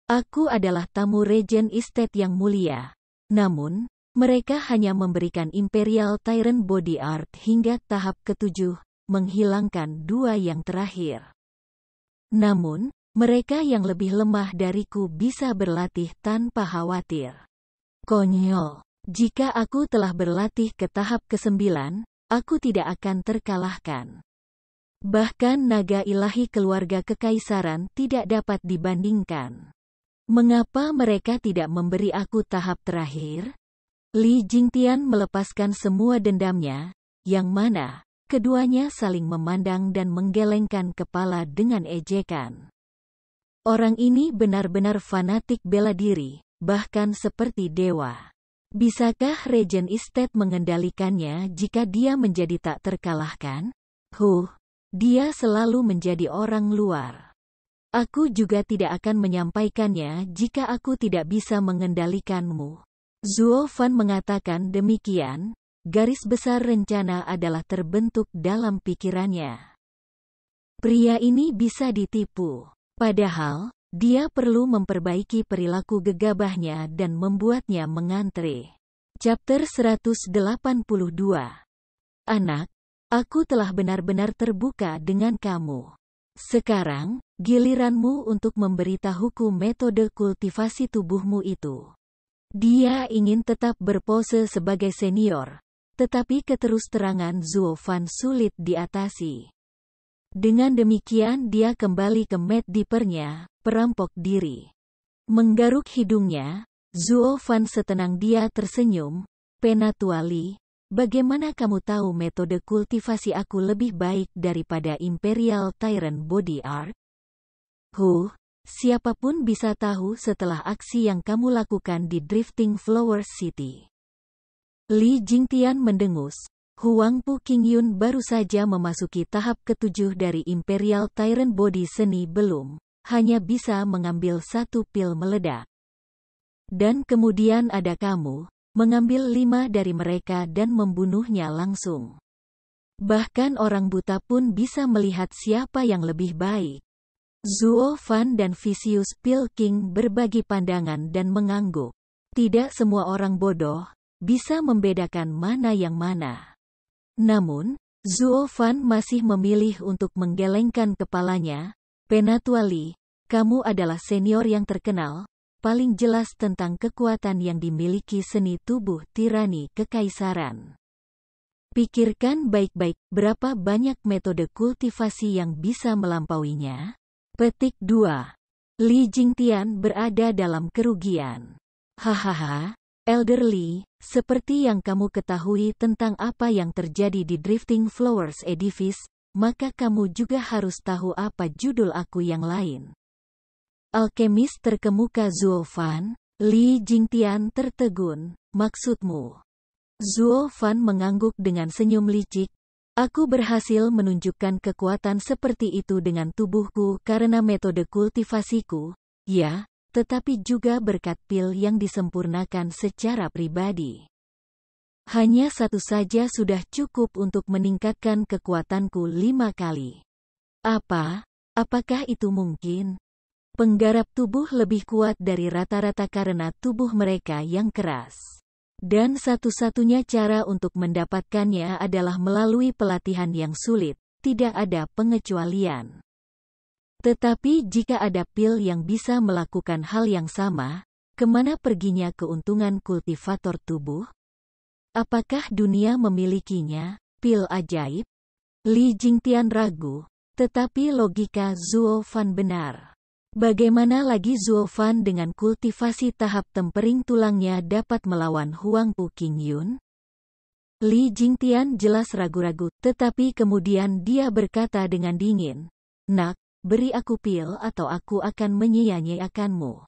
Speaker 1: Aku adalah tamu Regent Estate yang mulia. Namun, mereka hanya memberikan Imperial Tyrant Body Art hingga tahap ke-7, menghilangkan 2 yang terakhir. Namun, mereka yang lebih lemah dariku bisa berlatih tanpa khawatir. Konyol. Jika aku telah berlatih ke tahap ke-9, aku tidak akan terkalahkan. Bahkan naga ilahi keluarga kekaisaran tidak dapat dibandingkan. Mengapa mereka tidak memberi aku tahap terakhir? Li Jingtian melepaskan semua dendamnya, yang mana keduanya saling memandang dan menggelengkan kepala dengan ejekan. Orang ini benar-benar fanatik bela diri, bahkan seperti dewa. Bisakah Regent Estate mengendalikannya jika dia menjadi tak terkalahkan? Dia selalu menjadi orang luar. Aku juga tidak akan menyampaikannya jika aku tidak bisa mengendalikanmu. Zuo Fan mengatakan demikian, garis besar rencana adalah terbentuk dalam pikirannya. Pria ini bisa ditipu. Padahal, dia perlu memperbaiki perilaku gegabahnya dan membuatnya mengantre. Chapter 182. Anak, aku telah benar-benar terbuka dengan kamu. Sekarang, giliranmu untuk memberitahuku metode kultivasi tubuhmu itu. Dia ingin tetap berpose sebagai senior, tetapi keterus-terangan Zuo Fan sulit diatasi. Dengan demikian dia kembali ke Mad Deeper-nya, perampok diri. Menggaruk hidungnya, Zuo Fan setenang dia tersenyum. Penatua Li, bagaimana kamu tahu metode kultivasi aku lebih baik daripada Imperial Tyrant Body Art? Siapapun bisa tahu setelah aksi yang kamu lakukan di Drifting Flower City. Li Jingtian mendengus. Huangpu Qingyun baru saja memasuki tahap ke-7 dari Imperial Tyrant Body Seni belum, hanya bisa mengambil 1 pil meledak. Dan kemudian ada kamu, mengambil 5 dari mereka dan membunuhnya langsung. Bahkan orang buta pun bisa melihat siapa yang lebih baik. Zuo Fan dan Vicious Pilking berbagi pandangan dan mengangguk. Tidak semua orang bodoh bisa membedakan mana yang mana. Namun, Zuo Fan masih memilih untuk menggelengkan kepalanya. Penatua Li, kamu adalah senior yang terkenal, paling jelas tentang kekuatan yang dimiliki seni tubuh tirani kekaisaran. Pikirkan baik-baik berapa banyak metode kultivasi yang bisa melampauinya. Petik 2. Li Jingtian berada dalam kerugian. Hahaha, Elder Li, seperti yang kamu ketahui tentang apa yang terjadi di Drifting Flowers Edifice, maka kamu juga harus tahu apa judul aku yang lain. Alkemis terkemuka Zuo Fan, Li Jingtian tertegun, maksudmu? Zuo Fan mengangguk dengan senyum licik. Aku berhasil menunjukkan kekuatan seperti itu dengan tubuhku karena metode kultivasiku, ya, tetapi juga berkat pil yang disempurnakan secara pribadi. Hanya satu saja sudah cukup untuk meningkatkan kekuatanku 5 kali. Apakah itu mungkin? Penggarap tubuh lebih kuat dari rata-rata karena tubuh mereka yang keras. Dan satu-satunya cara untuk mendapatkannya adalah melalui pelatihan yang sulit, tidak ada pengecualian. Tetapi jika ada pil yang bisa melakukan hal yang sama, kemana perginya keuntungan kultivator tubuh? Apakah dunia memilikinya, pil ajaib? Li Jingtian ragu, tetapi logika Zuo Fan benar. Bagaimana lagi Zuo Fan dengan kultivasi tahap tempering tulangnya dapat melawan Huang Pu Qingyun? Li Jingtian jelas ragu-ragu, tetapi kemudian dia berkata dengan dingin, "Nak, beri aku pil atau aku akan menyia-nyiakanmu."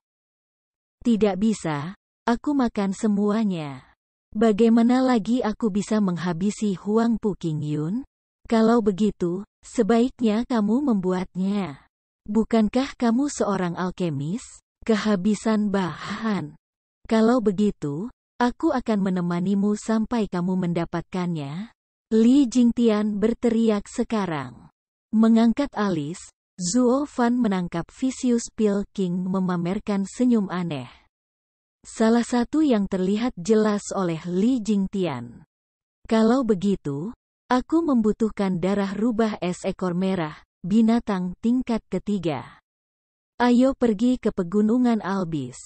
Speaker 1: Tidak bisa, aku makan semuanya. Bagaimana lagi aku bisa menghabisi Huang Pu Qingyun? Kalau begitu, sebaiknya kamu membuatnya. Bukankah kamu seorang alkemis? Kehabisan bahan. Kalau begitu, aku akan menemanimu sampai kamu mendapatkannya. Li Jingtian berteriak sekarang. Mengangkat alis, Zuo Fan menangkap Vicious Pil King memamerkan senyum aneh. Salah satu yang terlihat jelas oleh Li Jingtian. Kalau begitu, aku membutuhkan darah rubah es ekor merah. Binatang tingkat ketiga. Ayo pergi ke pegunungan Albis.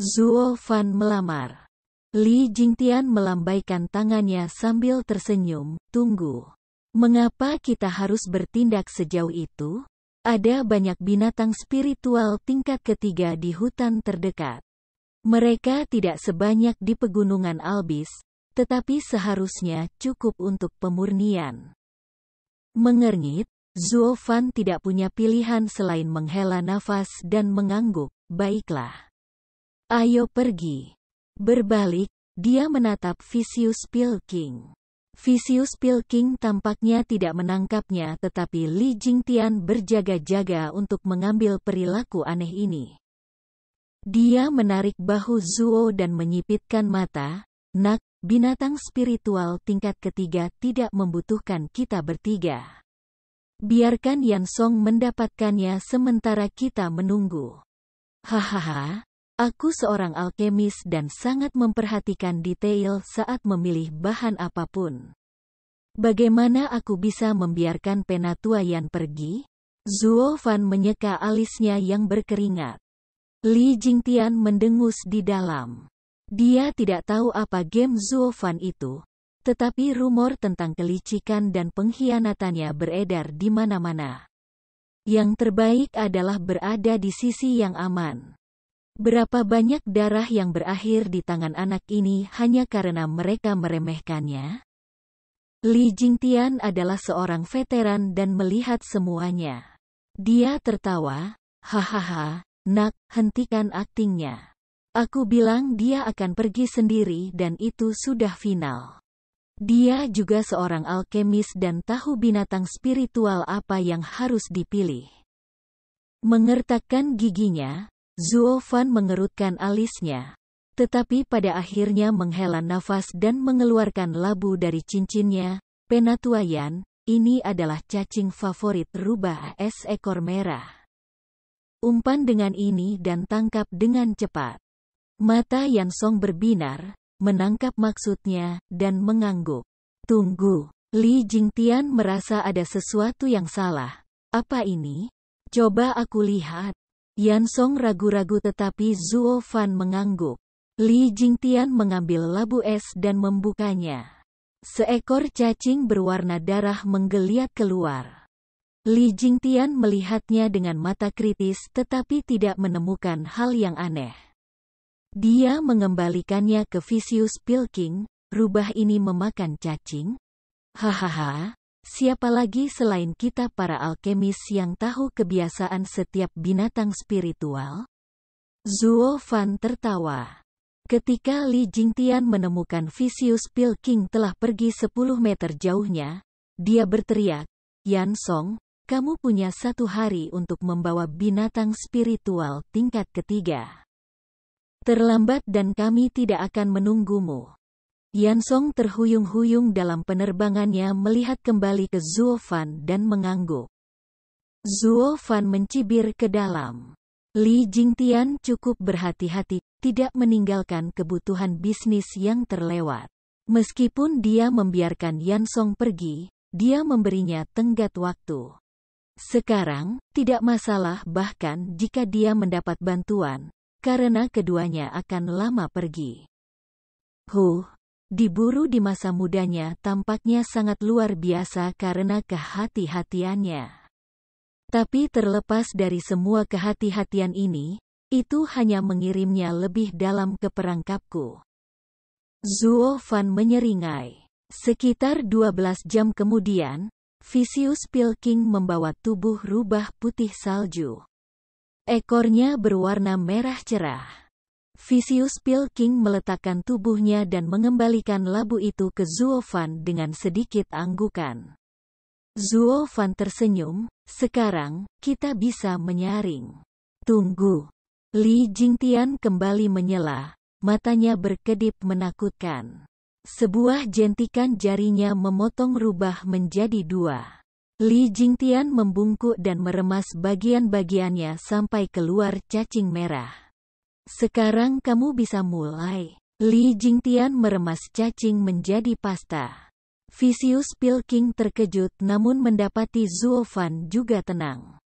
Speaker 1: Zuo Fan melamar. Li Jingtian melambaikan tangannya sambil tersenyum. Tunggu. Mengapa kita harus bertindak sejauh itu? Ada banyak binatang spiritual tingkat ketiga di hutan terdekat. Mereka tidak sebanyak di pegunungan Albis, tetapi seharusnya cukup untuk pemurnian. Mengernyit, Zuo Fan tidak punya pilihan selain menghela nafas dan mengangguk. Baiklah. Ayo pergi. Berbalik, dia menatap Vicious Pil King. Vicious Pil King tampaknya tidak menangkapnya, tetapi Li Jingtian berjaga-jaga untuk mengambil perilaku aneh ini. Dia menarik bahu Zuo dan menyipitkan mata. Nak, binatang spiritual tingkat ketiga tidak membutuhkan kita bertiga. Biarkan Yan Song mendapatkannya sementara kita menunggu. Hahaha, aku seorang alkemis dan sangat memperhatikan detail saat memilih bahan apapun. Bagaimana aku bisa membiarkan Penatua Yan pergi? Zuo Fan menyeka alisnya yang berkeringat. Li Jingtian mendengus di dalam. Dia tidak tahu apa game Zuo Fan itu. Tetapi rumor tentang kelicikan dan pengkhianatannya beredar di mana-mana. Yang terbaik adalah berada di sisi yang aman. Berapa banyak darah yang berakhir di tangan anak ini hanya karena mereka meremehkannya? Li Jingtian adalah seorang veteran dan melihat semuanya. Dia tertawa, hahaha, nak, hentikan aktingnya. Aku bilang dia akan pergi sendiri dan itu sudah final. Dia juga seorang alkemis dan tahu binatang spiritual apa yang harus dipilih. Mengertakkan giginya, Zuo Fan mengerutkan alisnya. Tetapi pada akhirnya menghela nafas dan mengeluarkan labu dari cincinnya. Penatua Yan, ini adalah cacing favorit rubah es ekor merah. Umpan dengan ini dan tangkap dengan cepat. Mata Yan Song berbinar. Menangkap maksudnya, dan mengangguk. Tunggu, Li Jingtian merasa ada sesuatu yang salah. Apa ini? Coba aku lihat. Yan Song ragu-ragu tetapi Zuo Fan mengangguk. Li Jingtian mengambil labu es dan membukanya. Seekor cacing berwarna darah menggeliat keluar. Li Jingtian melihatnya dengan mata kritis tetapi tidak menemukan hal yang aneh. Dia mengembalikannya ke Vicious Pil King. Rubah ini memakan cacing? Hahaha, siapa lagi selain kita para alkemis yang tahu kebiasaan setiap binatang spiritual? Zuo Fan tertawa. Ketika Li Jingtian menemukan Vicious Pil King telah pergi 10 meter jauhnya, dia berteriak, "Yan Song, kamu punya 1 hari untuk membawa binatang spiritual tingkat ketiga. Terlambat dan kami tidak akan menunggumu." Yan Song terhuyung-huyung dalam penerbangannya melihat kembali ke Zuo Fan dan mengangguk. Zuo Fan mencibir ke dalam. Li Jingtian cukup berhati-hati, tidak meninggalkan kebutuhan bisnis yang terlewat. Meskipun dia membiarkan Yan Song pergi, dia memberinya tenggat waktu. Sekarang, tidak masalah bahkan jika dia mendapat bantuan, karena keduanya akan lama pergi. Diburu di masa mudanya tampaknya sangat luar biasa karena kehati-hatiannya. Tapi terlepas dari semua kehati-hatian ini, itu hanya mengirimnya lebih dalam ke perangkapku. Zuo Fan menyeringai. Sekitar 12 jam kemudian, Vicious Pil King membawa tubuh rubah putih salju. Ekornya berwarna merah cerah. Vicious Pil King meletakkan tubuhnya dan mengembalikan labu itu ke Zuo Fan dengan sedikit anggukan. Zuo Fan tersenyum, "Sekarang, kita bisa menyaring." "Tunggu." Li Jingtian kembali menyela, matanya berkedip menakutkan. Sebuah jentikan jarinya memotong rubah menjadi 2. Li Jingtian membungkuk dan meremas bagian-bagiannya sampai keluar cacing merah. "Sekarang kamu bisa mulai." Li Jingtian meremas cacing menjadi pasta. Vicious Pil King terkejut namun mendapati Zuo Fan juga tenang.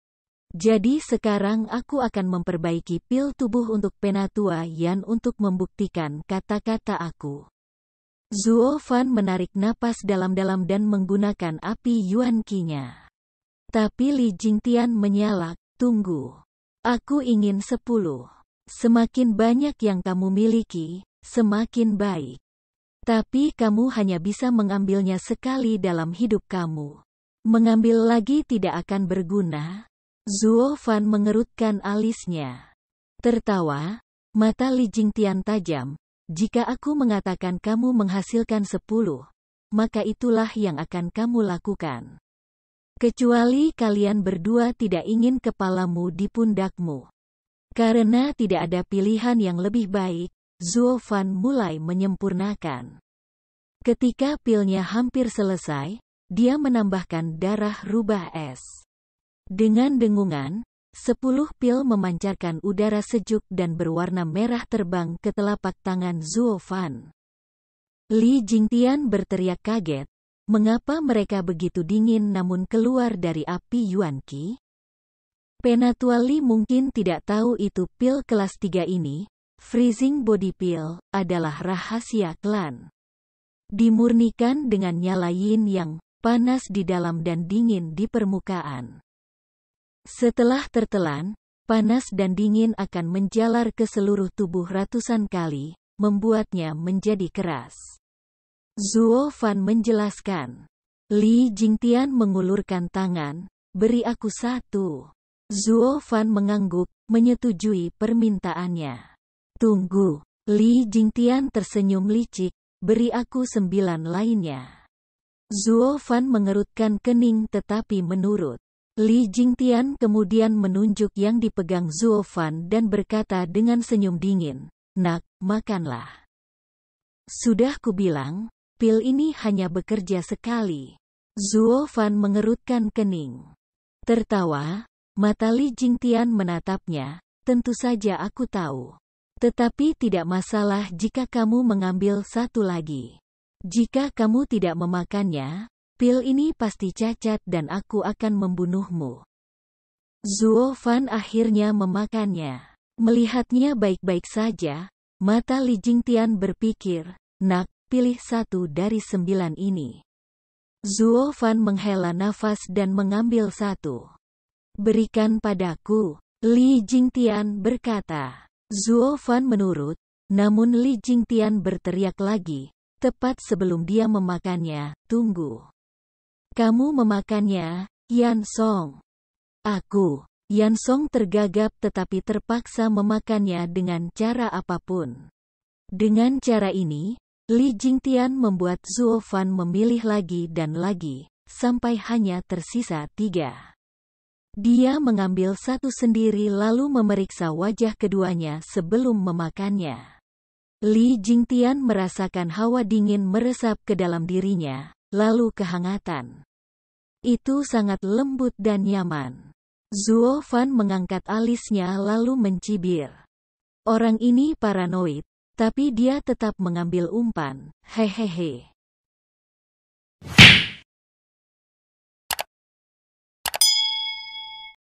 Speaker 1: "Jadi sekarang aku akan memperbaiki pil tubuh untuk Penatua Yan untuk membuktikan kata-kata aku." Zuo Fan menarik napas dalam-dalam dan menggunakan api Yuan Qi-nya. Tapi Li Jingtian menyalak, "Tunggu. Aku ingin 10. Semakin banyak yang kamu miliki, semakin baik. Tapi kamu hanya bisa mengambilnya sekali dalam hidup kamu. Mengambil lagi tidak akan berguna." Zuo Fan mengerutkan alisnya. Tertawa, mata Li Jingtian tajam. "Jika aku mengatakan kamu menghasilkan 10, maka itulah yang akan kamu lakukan. Kecuali kalian berdua tidak ingin kepalamu di pundakmu." Karena tidak ada pilihan yang lebih baik, Zuo Fan mulai menyempurnakan. Ketika pilnya hampir selesai, dia menambahkan darah rubah es. Dengan dengungan, 10 pil memancarkan udara sejuk dan berwarna merah terbang ke telapak tangan Zuo Fan. Li Jingtian berteriak kaget, "Mengapa mereka begitu dingin namun keluar dari api Yuan Qi?" Penatua Li mungkin tidak tahu itu pil kelas 3 ini, Freezing Body Pill, adalah rahasia klan. Dimurnikan dengan nyala yin yang panas di dalam dan dingin di permukaan. Setelah tertelan, panas dan dingin akan menjalar ke seluruh tubuh ratusan kali, membuatnya menjadi keras. Zuo Fan menjelaskan. Li Jingtian mengulurkan tangan, "Beri aku 1. Zuo Fan mengangguk, menyetujui permintaannya. "Tunggu." Li Jingtian tersenyum licik, "Beri aku 9 lainnya." Zuo Fan mengerutkan kening tetapi menurut. Li Jingtian kemudian menunjuk yang dipegang Zuo Fan dan berkata dengan senyum dingin, "Nak, makanlah." "Sudah kubilang, pil ini hanya bekerja sekali." Zuo Fan mengerutkan kening. Tertawa, mata Li Jingtian menatapnya, "Tentu saja aku tahu. Tetapi tidak masalah jika kamu mengambil 1 lagi. Jika kamu tidak memakannya, pil ini pasti cacat dan aku akan membunuhmu." Zuo Fan akhirnya memakannya. Melihatnya baik-baik saja, mata Li Jingtian berpikir, "Nak, pilih 1 dari 9 ini." Zuo Fan menghela nafas dan mengambil 1. "Berikan padaku." Li Jingtian berkata. Zuo Fan menurut, namun Li Jingtian berteriak lagi, tepat sebelum dia memakannya, "Tunggu. Kamu memakannya, Yan Song." "Aku." Yan Song tergagap tetapi terpaksa memakannya dengan cara apapun. Dengan cara ini, Li Jingtian membuat Zuo Fan memilih lagi dan lagi, sampai hanya tersisa 3. Dia mengambil satu sendiri lalu memeriksa wajah keduanya sebelum memakannya. Li Jingtian merasakan hawa dingin meresap ke dalam dirinya, lalu kehangatan. Itu sangat lembut dan nyaman. Zuo Fan mengangkat alisnya lalu mencibir. Orang ini paranoid, tapi dia tetap mengambil umpan. Hehehe.